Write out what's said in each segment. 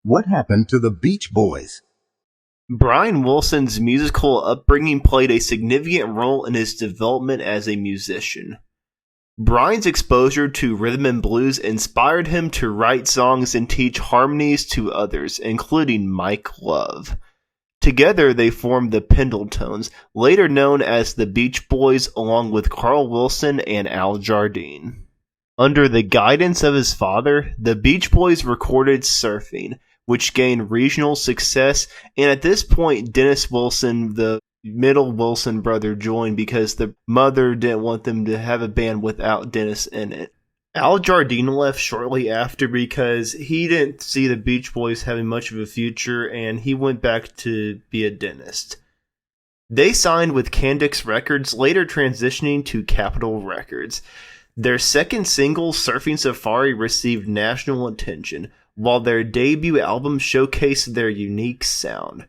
What happened to the Beach Boys? Brian Wilson's musical upbringing played a significant role in his development as a musician. Brian's exposure to rhythm and blues inspired him to write songs and teach harmonies to others, including Mike Love. Together, they formed the Pendletones, later known as the Beach Boys, along with Carl Wilson and Al Jardine. Under the guidance of his father, the Beach Boys recorded Surfing, which gained regional success, and at this point, Dennis Wilson, the middle Wilson brother, joined because the mother didn't want them to have a band without Dennis in it. Al Jardine left shortly after because he didn't see the Beach Boys having much of a future, and he went back to be a dentist. They signed with Candix Records, later transitioning to Capitol Records. Their second single, Surfing Safari, received national attention, while their debut album showcased their unique sound.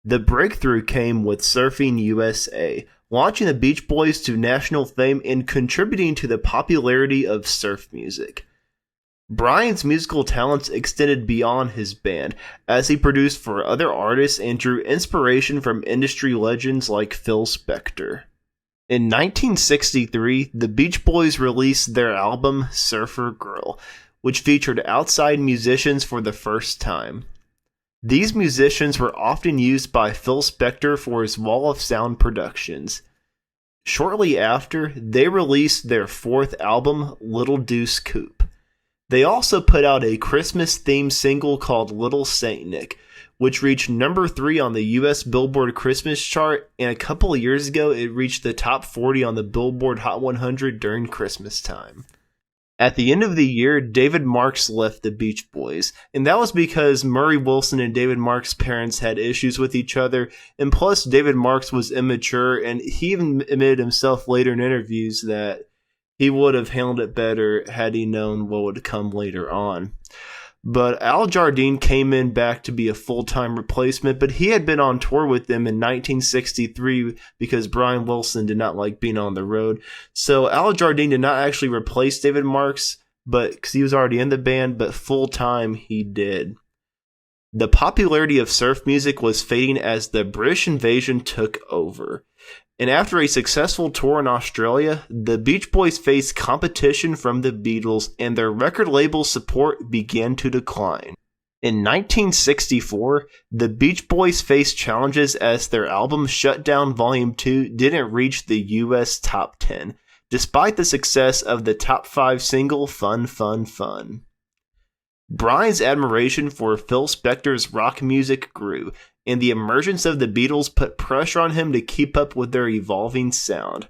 The breakthrough came with Surfing USA, launching the Beach Boys to national fame and contributing to the popularity of surf music. Brian's musical talents extended beyond his band, as he produced for other artists and drew inspiration from industry legends like Phil Spector. In 1963, the Beach Boys released their album Surfer Girl, which featured outside musicians for the first time. These musicians were often used by Phil Spector for his Wall of Sound productions. Shortly after, they released their fourth album, Little Deuce Coupe. They also put out a Christmas-themed single called Little Saint Nick, which reached number 3 on the US Billboard Christmas chart, and a couple of years ago it reached the top 40 on the Billboard Hot 100 during Christmas time. At the end of the year, David Marks left the Beach Boys, and that was because Murray Wilson and David Marks' parents had issues with each other, and plus David Marks was immature, and he even admitted himself later in interviews that he would have handled it better had he known what would come later on. But Al Jardine came in back to be a full-time replacement, but he had been on tour with them in 1963 because Brian Wilson did not like being on the road. So Al Jardine did not actually replace David Marks, but because he was already in the band, but full-time he did. The popularity of surf music was fading as the British invasion took over. And after a successful tour in Australia, the Beach Boys faced competition from the Beatles and their record label support began to decline. In 1964, the Beach Boys faced challenges as their album Shut Down Volume 2 didn't reach the US top 10, despite the success of the top 5 single Fun Fun Fun. Brian's admiration for Phil Spector's rock music grew, and the emergence of the Beatles put pressure on him to keep up with their evolving sound.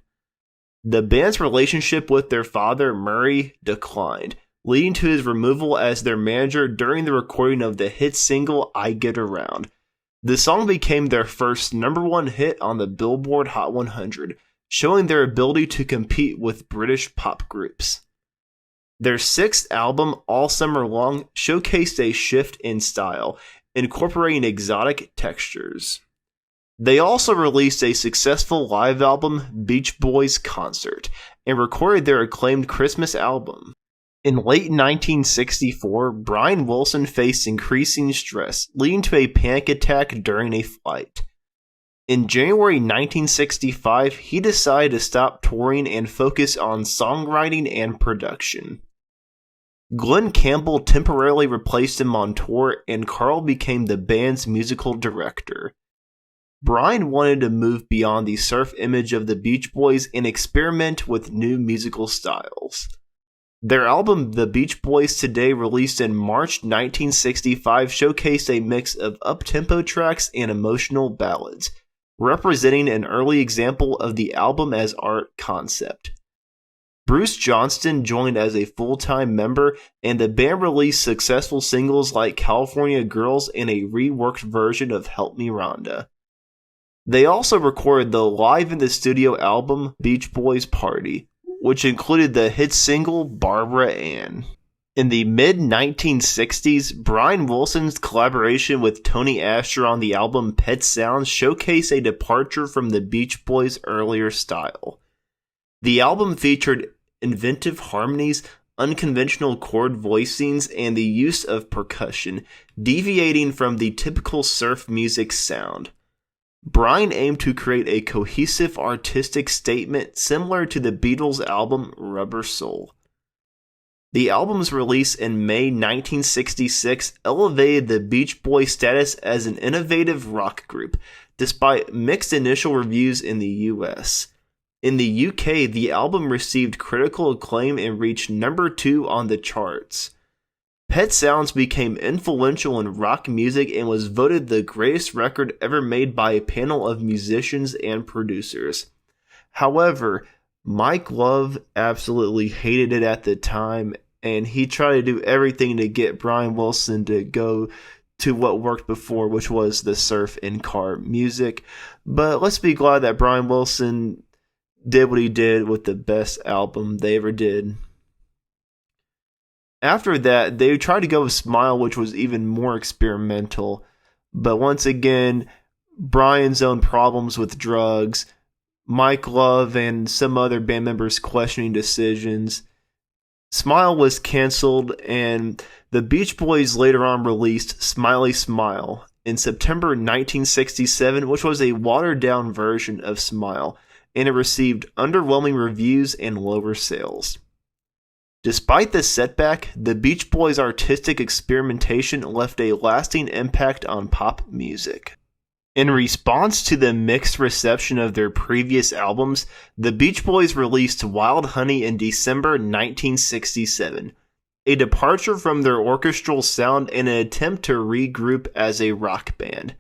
The band's relationship with their father, Murray, declined, leading to his removal as their manager during the recording of the hit single I Get Around. The song became their first number 1 hit on the Billboard Hot 100, showing their ability to compete with British pop groups. Their 6th album, All Summer Long, showcased a shift in style, incorporating exotic textures. They also released a successful live album, Beach Boys Concert, and recorded their acclaimed Christmas album. In late 1964, Brian Wilson faced increasing stress, leading to a panic attack during a flight. In January 1965, he decided to stop touring and focus on songwriting and production. Glenn Campbell temporarily replaced him on tour, and Carl became the band's musical director. Brian wanted to move beyond the surf image of the Beach Boys and experiment with new musical styles. Their album, The Beach Boys Today, released in March 1965, showcased a mix of up-tempo tracks and emotional ballads, representing an early example of the album as art concept. Bruce Johnston joined as a full-time member, and the band released successful singles like California Girls and a reworked version of Help Me Rhonda. They also recorded the Live in the Studio album Beach Boys Party, which included the hit single Barbara Ann. In the mid-1960s, Brian Wilson's collaboration with Tony Asher on the album Pet Sounds showcased a departure from the Beach Boys' earlier style. The album featured inventive harmonies, unconventional chord voicings, and the use of percussion, deviating from the typical surf music sound. Brian aimed to create a cohesive artistic statement similar to the Beatles' album Rubber Soul. The album's release in May 1966 elevated the Beach Boys' status as an innovative rock group, despite mixed initial reviews in the US. In the UK, the album received critical acclaim and reached number 2 on the charts. Pet Sounds became influential in rock music and was voted the greatest record ever made by a panel of musicians and producers. However, Mike Love absolutely hated it at the time, and he tried to do everything to get Brian Wilson to go to what worked before, which was the surf and car music. But let's be glad that Brian Wilson did what he did with the best album they ever did. After that, they tried to go with Smile, which was even more experimental. But once again, Brian's own problems with drugs, Mike Love and some other band members questioning decisions. Smile was canceled, and the Beach Boys later on released Smiley Smile in September 1967, which was a watered-down version of Smile, and it received underwhelming reviews and lower sales. Despite this setback, the Beach Boys' artistic experimentation left a lasting impact on pop music. In response to the mixed reception of their previous albums, the Beach Boys released Wild Honey in December 1967, a departure from their orchestral sound and an attempt to regroup as a rock band.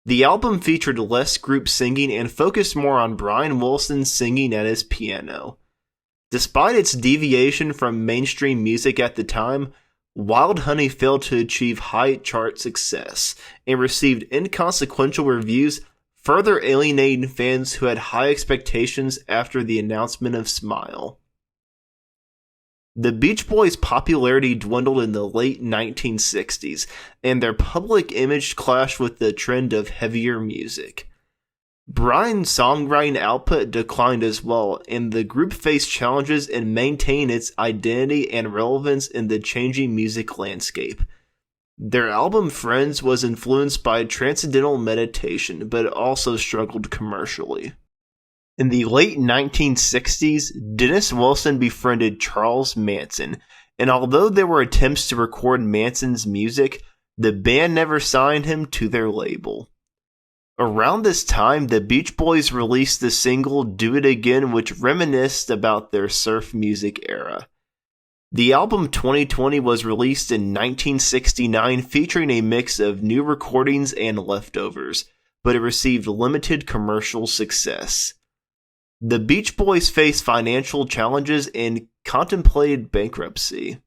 The album featured less group singing and focused more on Brian Wilson singing at his piano. Despite its deviation from mainstream music at the time, Wild Honey failed to achieve high chart success and received inconsequential reviews, further alienating fans who had high expectations after the announcement of Smile. The Beach Boys' popularity dwindled in the late 1960s, and their public image clashed with the trend of heavier music. Brian's songwriting output declined as well, and the group faced challenges in maintaining its identity and relevance in the changing music landscape. Their album Friends was influenced by transcendental meditation, but also struggled commercially. In the late 1960s, Dennis Wilson befriended Charles Manson, and although there were attempts to record Manson's music, the band never signed him to their label. Around this time, the Beach Boys released the single Do It Again, which reminisced about their surf music era. The album 2020 was released in 1969, featuring a mix of new recordings and leftovers, but it received limited commercial success. The Beach Boys faced financial challenges and contemplated bankruptcy.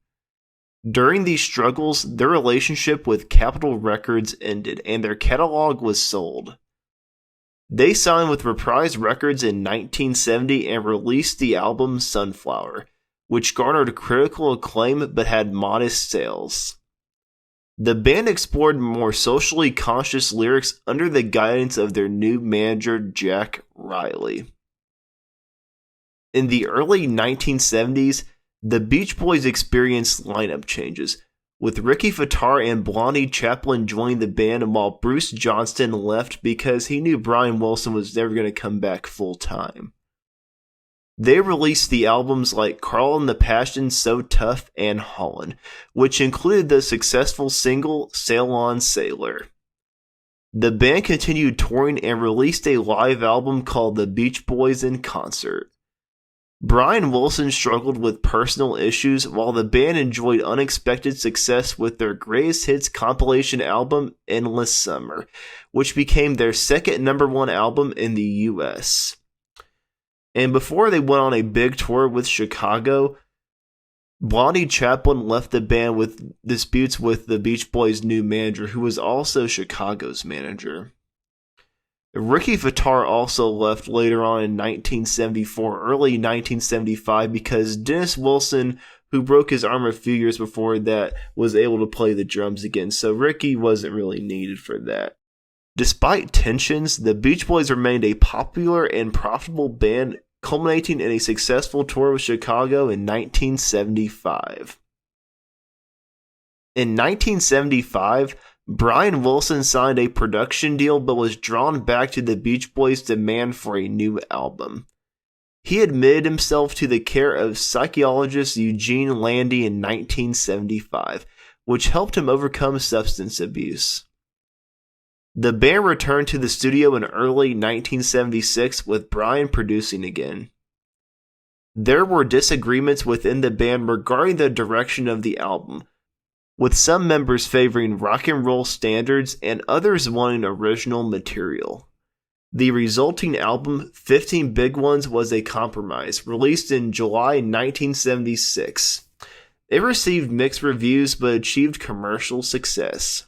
During these struggles, their relationship with Capitol Records ended, and their catalog was sold. They signed with Reprise Records in 1970 and released the album Sunflower, which garnered critical acclaim but had modest sales. The band explored more socially conscious lyrics under the guidance of their new manager Jack Riley. In the early 1970s, the Beach Boys experienced lineup changes, with Ricky Fataar and Blondie Chaplin joining the band while Bruce Johnston left because he knew Brian Wilson was never going to come back full-time. They released the albums like Carl and the Passion, So Tough, and Holland, which included the successful single Sail On Sailor. The band continued touring and released a live album called The Beach Boys in Concert. Brian Wilson struggled with personal issues while the band enjoyed unexpected success with their greatest hits compilation album Endless Summer, which became their second number one album in the US. And before they went on a big tour with Chicago, Blondie Chaplin left the band with disputes with the Beach Boys' new manager, who was also Chicago's manager. Ricky Fataar also left later on in 1974, early 1975, because Dennis Wilson, who broke his arm a few years before that, was able to play the drums again, so Ricky wasn't really needed for that. Despite tensions, the Beach Boys remained a popular and profitable band culminating in a successful tour with Chicago in 1975. In 1975, Brian Wilson signed a production deal but was drawn back to the Beach Boys' demand for a new album. He admitted himself to the care of psychologist Eugene Landy in 1975, which helped him overcome substance abuse. The band returned to the studio in early 1976 with Brian producing again. There were disagreements within the band regarding the direction of the album, with some members favoring rock and roll standards and others wanting original material. The resulting album, 15 Big Ones, was a compromise, released in July 1976. It received mixed reviews but achieved commercial success.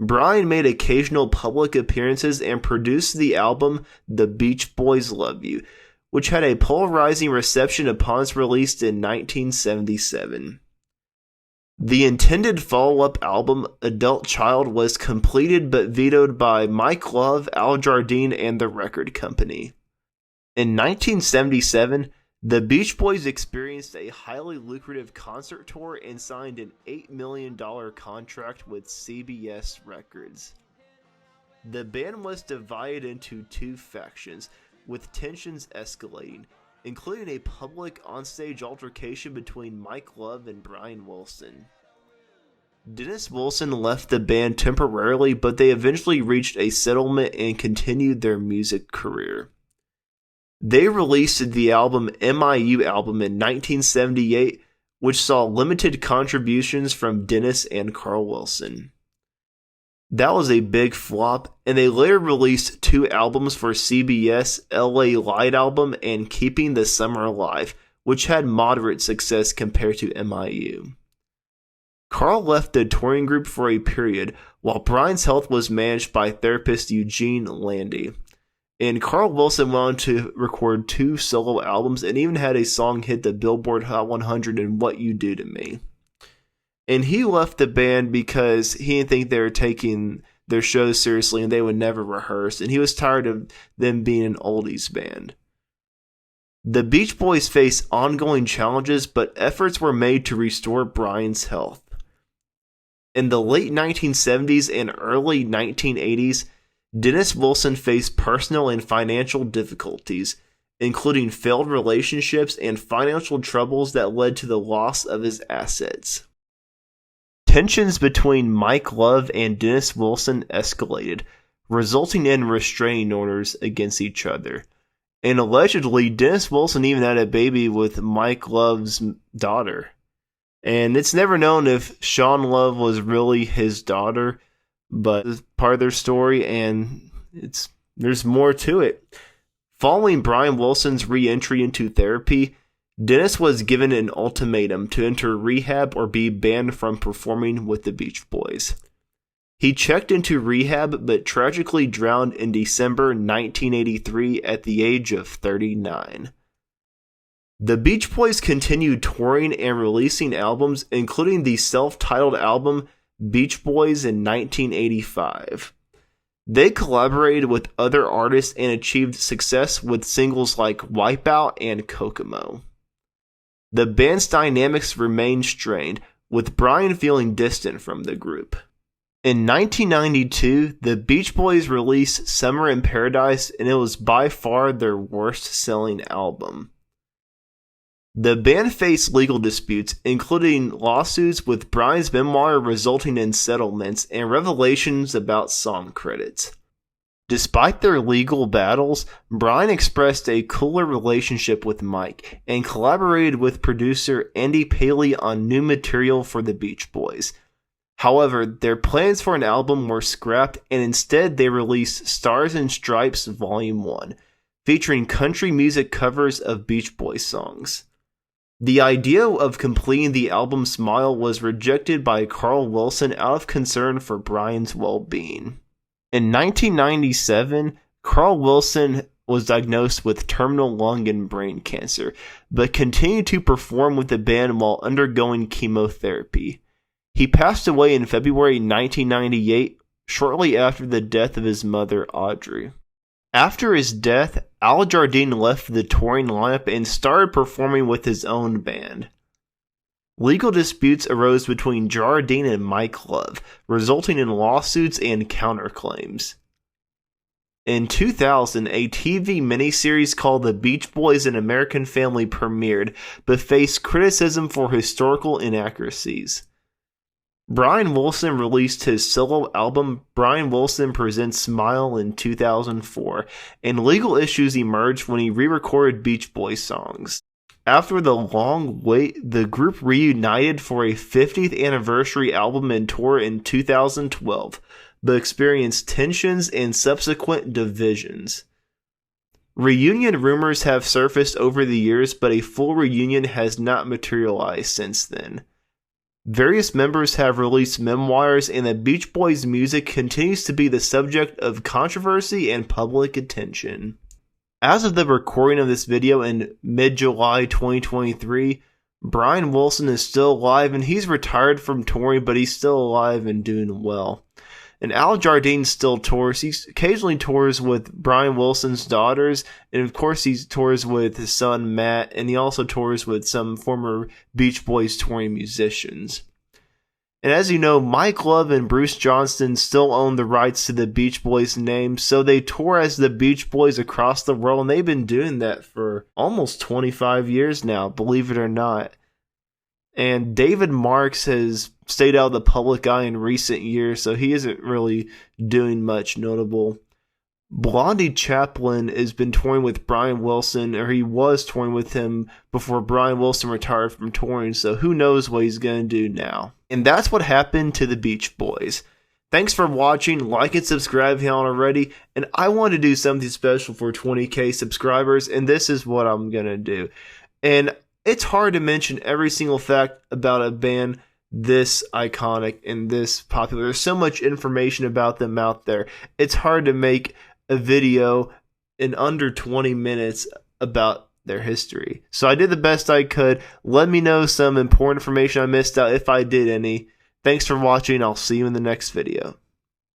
Brian made occasional public appearances and produced the album The Beach Boys Love You, which had a polarizing reception upon its release in 1977. The intended follow-up album, Adult Child, was completed but vetoed by Mike Love, Al Jardine, and the record company. In 1977, the Beach Boys experienced a highly lucrative concert tour and signed an $8 million contract with CBS Records. The band was divided into two factions, with tensions escalating, including a public onstage altercation between Mike Love and Brian Wilson. Dennis Wilson left the band temporarily, but they eventually reached a settlement and continued their music career. They released the album MIU Album in 1978, which saw limited contributions from Dennis and Carl Wilson. That was a big flop, and they later released two albums for CBS, LA Light Album and Keeping the Summer Alive, which had moderate success compared to MIU. Carl left the touring group for a period, while Brian's health was managed by therapist Eugene Landy. And Carl Wilson went on to record two solo albums and even had a song hit the Billboard Hot 100 in What You Do to Me. And he left the band because he didn't think they were taking their shows seriously and they would never rehearse, and he was tired of them being an oldies band. The Beach Boys faced ongoing challenges, but efforts were made to restore Brian's health. In the late 1970s and early 1980s, Dennis Wilson faced personal and financial difficulties, including failed relationships and financial troubles that led to the loss of his assets. Tensions between Mike Love and Dennis Wilson escalated, resulting in restraining orders against each other. And allegedly, Dennis Wilson even had a baby with Mike Love's daughter. And it's never known if Sean Love was really his daughter, but it's part of their story, and there's more to it. Following Brian Wilson's re-entry into therapy, Dennis was given an ultimatum to enter rehab or be banned from performing with the Beach Boys. He checked into rehab but tragically drowned in December 1983 at the age of 39. The Beach Boys continued touring and releasing albums, including the self-titled album Beach Boys in 1985. They collaborated with other artists and achieved success with singles like Wipeout and Kokomo. The band's dynamics remained strained, with Brian feeling distant from the group. In 1992, the Beach Boys released Summer in Paradise, and it was by far their worst-selling album. The band faced legal disputes, including lawsuits with Brian's memoir resulting in settlements and revelations about song credits. Despite their legal battles, Brian expressed a cooler relationship with Mike and collaborated with producer Andy Paley on new material for the Beach Boys. However, their plans for an album were scrapped, and instead they released Stars and Stripes Volume 1, featuring country music covers of Beach Boys songs. The idea of completing the album Smile was rejected by Carl Wilson out of concern for Brian's well-being. In 1997, Carl Wilson was diagnosed with terminal lung and brain cancer, but continued to perform with the band while undergoing chemotherapy. He passed away in February 1998, shortly after the death of his mother, Audrey. After his death, Al Jardine left the touring lineup and started performing with his own band. Legal disputes arose between Jardine and Mike Love, resulting in lawsuits and counterclaims. In 2000, a TV miniseries called The Beach Boys: An American Family premiered, but faced criticism for historical inaccuracies. Brian Wilson released his solo album Brian Wilson Presents Smile in 2004, and legal issues emerged when he re-recorded Beach Boys songs. After the long wait, the group reunited for a 50th anniversary album and tour in 2012, but experienced tensions and subsequent divisions. Reunion rumors have surfaced over the years, but a full reunion has not materialized since then. Various members have released memoirs, and the Beach Boys' music continues to be the subject of controversy and public attention. As of the recording of this video in mid-July 2023, Brian Wilson is still alive, and he's retired from touring, but he's still alive and doing well. And Al Jardine still tours. He occasionally tours with Brian Wilson's daughters, and of course he tours with his son Matt, and he also tours with some former Beach Boys touring musicians. And as you know, Mike Love and Bruce Johnston still own the rights to the Beach Boys name, so they tour as the Beach Boys across the world, and they've been doing that for almost 25 years now, believe it or not. And David Marks has stayed out of the public eye in recent years, so he isn't really doing much notable. Blondie Chaplin has been touring with Brian Wilson, or he was touring with him before Brian Wilson retired from touring, so who knows what he's going to do now. And that's what happened to the Beach Boys. Thanks for watching, like and subscribe if you haven't already, and I want to do something special for 20k subscribers, and this is what I'm going to do. And it's hard to mention every single fact about a band this iconic and this popular. There's so much information about them out there. It's hard to make a video in under 20 minutes about their history. So I did the best I could. Let me know some important information I missed out if I did any. Thanks for watching. I'll see you in the next video.